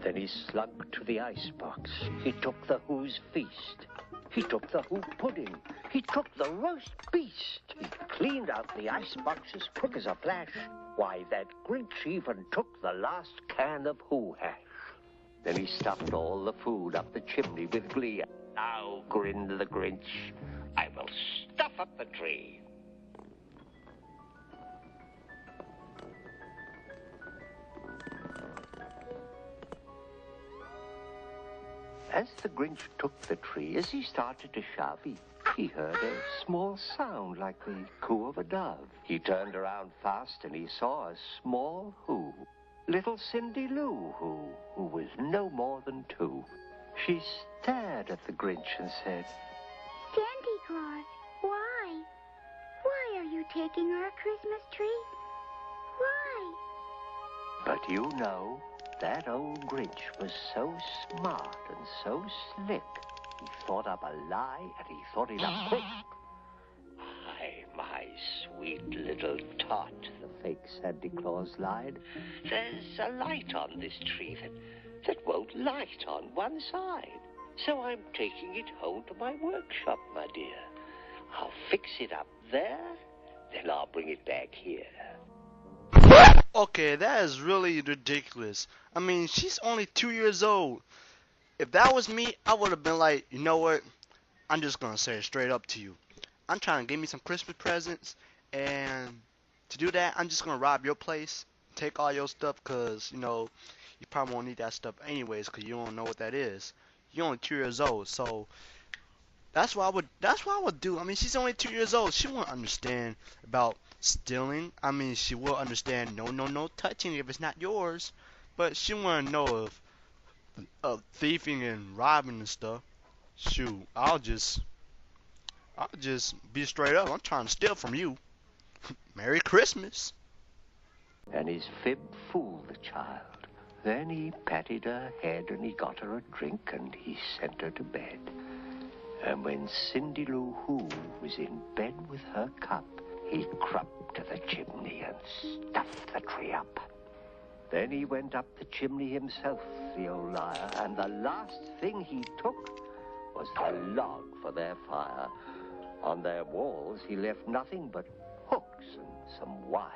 Then he slunk to the icebox. He took the Who's feast. He took the Who pudding. He took the roast beast. He cleaned out the icebox as quick as a flash. Why, that Grinch even took the last can of Who hash. Then he stuffed all the food up the chimney with glee. Now, grinned the Grinch, I will stuff up the tree. As the Grinch took the tree, as he started to shove, he heard a small sound like the coo of a dove. He turned around fast and he saw a small Who. Little Cindy Lou who was no more than 2. She stared at the Grinch and said, Santa Claus, why? Why are you taking our Christmas tree? Why? But you know, that old Grinch was so smart and so slick. He thought up a lie and he thought it up quick. Hi, my sweet little tot, the fake Santa Claus lied. There's a light on this tree that won't light on one side. So I'm taking it home to my workshop, my dear. I'll fix it up there, then I'll bring it back here. Okay, that is really ridiculous. I mean, she's only 2 years old. If that was me, I would have been like, you know what? I'm just gonna say it straight up to you. I'm trying to give me some Christmas presents, and to do that, I'm just gonna rob your place, take all your stuff, cause you know you probably won't need that stuff anyways, cause you don't know what that is. You're only 2 years old, so that's what I would do. I mean, she's only 2 years old. She won't understand about stealing. I mean, she will understand no touching if it's not yours, but she won't know of thieving and robbing and stuff. Shoot, I'll just be straight up. I'm trying to steal from you. Merry Christmas. And his fib fooled the child. Then he patted her head and he got her a drink and he sent her to bed. And when Cindy Lou Who was in bed with her cup, he crept to the chimney and stuffed the tree up. Then he went up the chimney himself, the old liar, and the last thing he took was the log for their fire. On their walls he left nothing but hooks and some wire.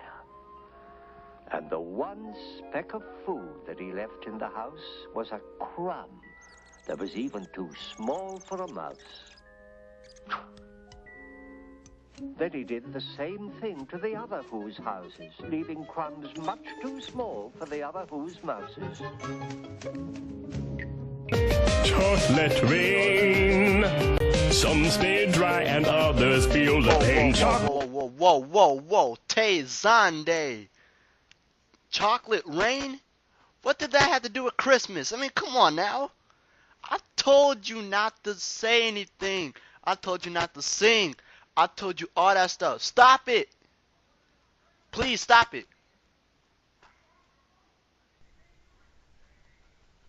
And the one speck of food that he left in the house was a crumb that was even too small for a mouse. Then he did the same thing to the other Who's houses, leaving crumbs much too small for the other Who's mouses. Chocolate rain. Some stay dry and others feel the pain. Whoa. Tay Zonday. Chocolate rain? What did that have to do with Christmas? I mean, come on now. I told you not to say anything. I told you not to sing. I told you all that stuff. Stop it. Please stop it.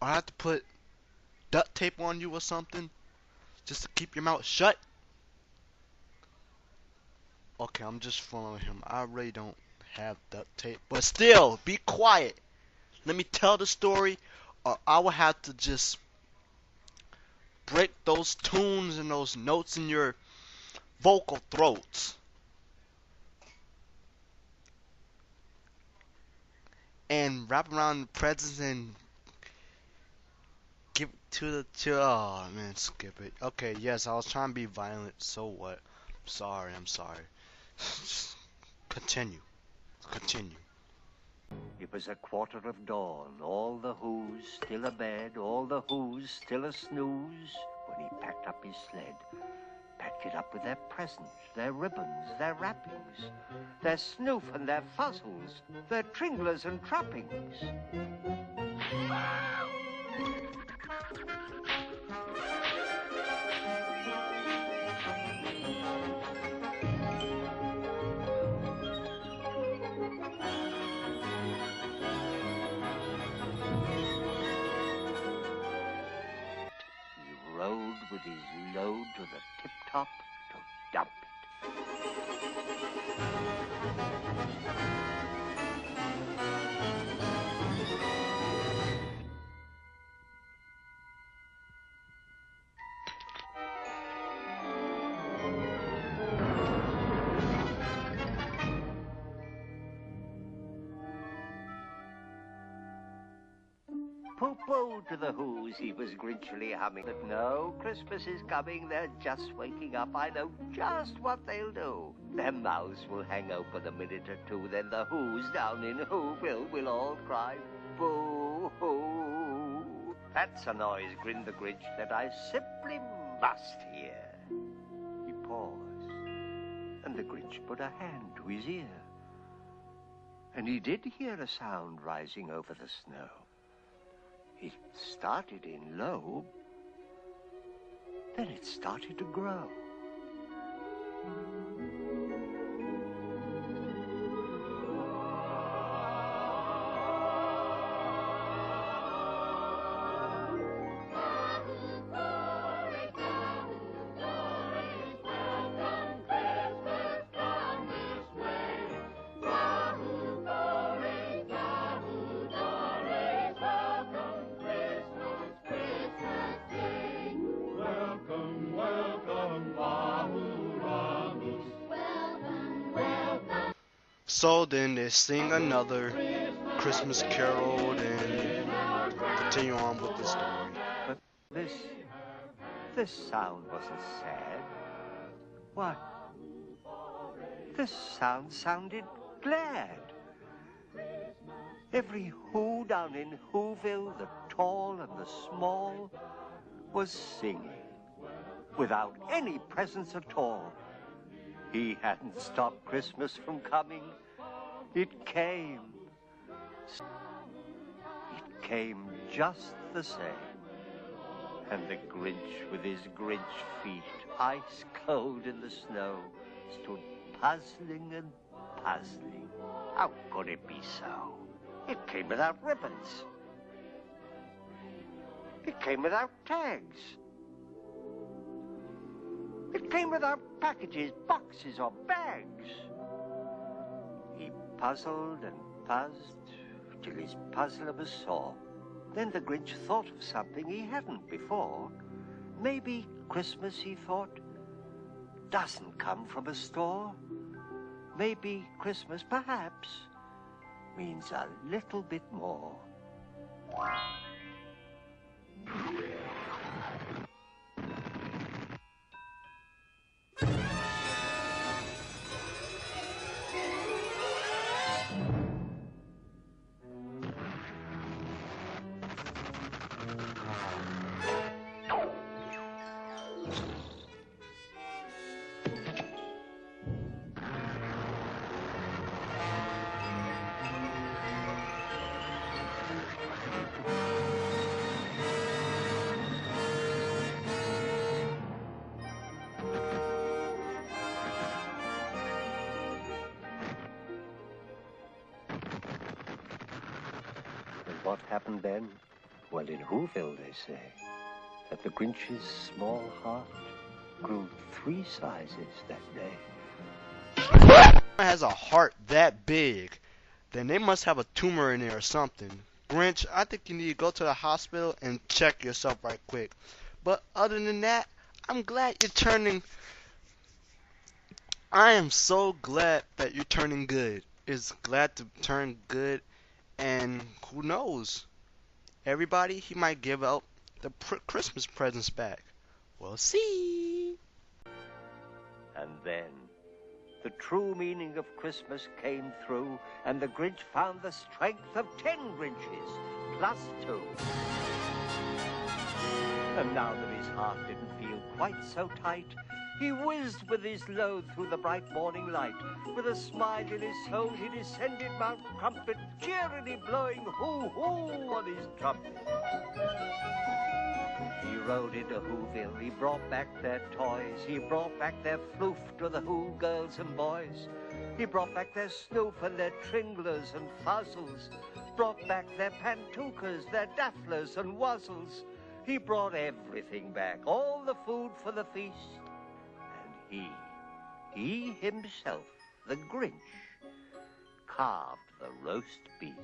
I have to put duct tape on you or something just to keep your mouth shut. Okay, I'm just following him. I really don't have duct tape, but still, be quiet. Let me tell the story, or I will have to just break those tunes and those notes in your vocal throats. And wrap around the presents and give it to oh man, skip it. Okay, yes, I was trying to be violent, so what? I'm sorry. Continue. It was 1:15 dawn, all the Who's still abed, all the Who's still a snooze, when he packed up his sled. Packed it up with their presents, their ribbons, their wrappings, their snoof and their fuzzles, their tringlers and trappings. He rode with his load to the tip-top to dump it. pooh-pooh to the Who's, he was grinchily humming. But no, Christmas is coming, they're just waking up. I know just what they'll do. Their mouths will hang open a minute or two, then the Who's down in Whoville will all cry, boo-hoo. That's a noise, grinned the Grinch, that I simply must hear. He paused, and the Grinch put a hand to his ear. And he did hear a sound rising over the snow. It started in low, then it started to grow. So then they sing another Christmas carol and continue on with the story. But this sound wasn't sad. What? This sound sounded glad. Every Who down in Whoville, the tall and the small, was singing without any presents at all. He hadn't stopped Christmas from coming. It came. It came just the same. And the Grinch, with his Grinch feet, ice cold in the snow, stood puzzling and puzzling. How could it be so? It came without ribbons. It came without tags. It came without packages, boxes, or bags. He puzzled and puzzled till his puzzler was sore. Then the Grinch thought of something he hadn't before. Maybe Christmas, he thought, doesn't come from a store. Maybe Christmas, perhaps, means a little bit more. What happened then? Well, in Whoville, they say, that the Grinch's small heart grew 3 sizes that day. Has a heart that big, then they must have a tumor in there or something. Grinch, I think you need to go to the hospital and check yourself right quick. But other than that, I'm glad you're turning. I am so glad that you're turning good. It's glad to turn good. And who knows? Everybody, he might give out the Christmas presents back. We'll see. And then the true meaning of Christmas came through, and the Grinch found the strength of 10 Grinches, plus 2. And now that his heart didn't feel quite so tight, he whizzed with his load through the bright morning light. With a smile in his soul, he descended Mount Crumpet, cheerily blowing hoo-hoo on his trumpet. He rode into Whoville, he brought back their toys, he brought back their floof to the Who girls and boys. He brought back their snoof and their tringlers and fuzzles, brought back their pantookas, their dafflers and wuzzles. He brought everything back, all the food for the feast. He himself, the Grinch, carved the roast beast.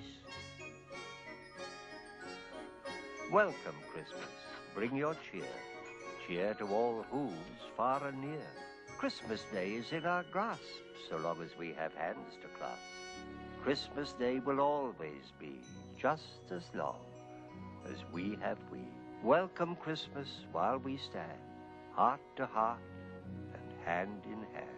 Welcome, Christmas. Bring your cheer. Cheer to all Who's far and near. Christmas Day is in our grasp, so long as we have hands to clasp. Christmas Day will always be just as long as we have we. Welcome Christmas while we stand, heart to heart and hand in hand.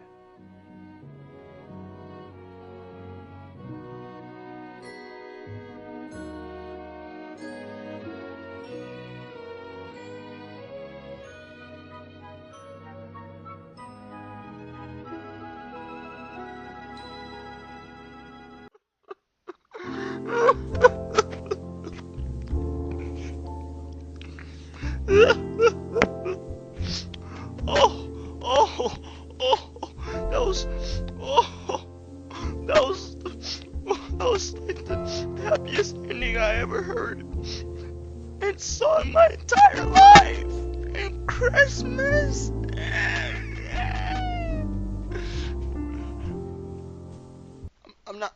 That was like the happiest ending I ever heard and saw in my entire life. And Christmas.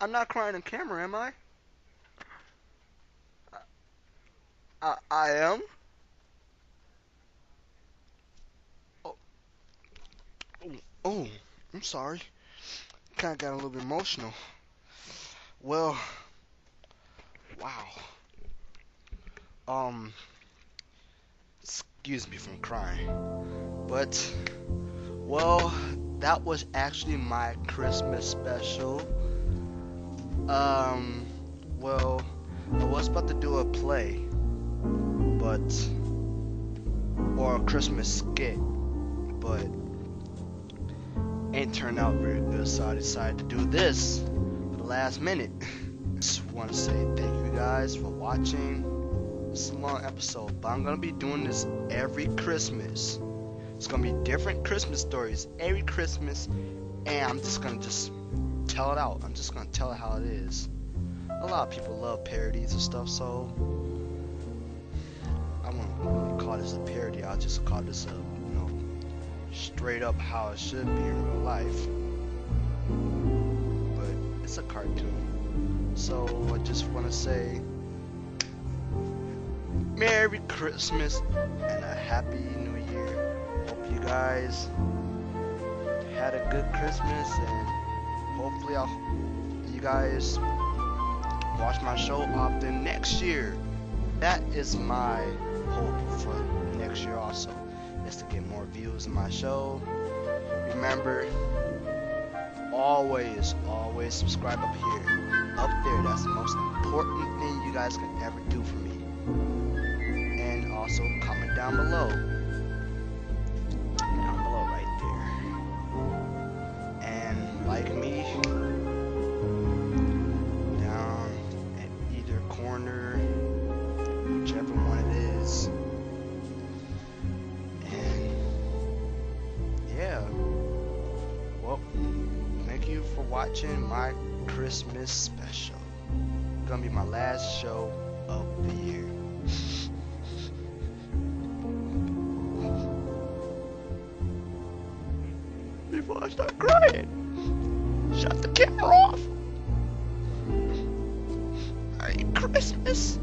I'm not crying on camera, am I? I am. Oh, I'm sorry. Kind of got a little bit emotional. Well, wow. Excuse me from crying. But, well, that was actually my Christmas special. Well, I was about to do a play, or a Christmas skit, but ain't turned out very good, so I decided to do this for the last minute. Just want to say thank you guys for watching. This is a long episode, but I'm gonna be doing this every Christmas. It's gonna be different Christmas stories every Christmas, and I'm just gonna tell it out. I'm just gonna tell it how it is. A lot of people love parodies and stuff, so I won't really call this a parody. I'll just call this a, straight up how it should be in real life. But it's a cartoon. So I just want to say Merry Christmas and a Happy New Year. Hope you guys had a good Christmas, and hopefully you guys watch my show often next year. That is my hope for next year also, is to get more views in my show. Remember, always subscribe up here. Up there, that's the most important thing you guys can ever do for me. And also comment down below. Down below right there. And like me down at either corner, whichever one it is. And yeah. Well, thank you for watching my Christmas special. Gonna be my last show of the year. Before I start crying, shut the camera off. Merry Christmas.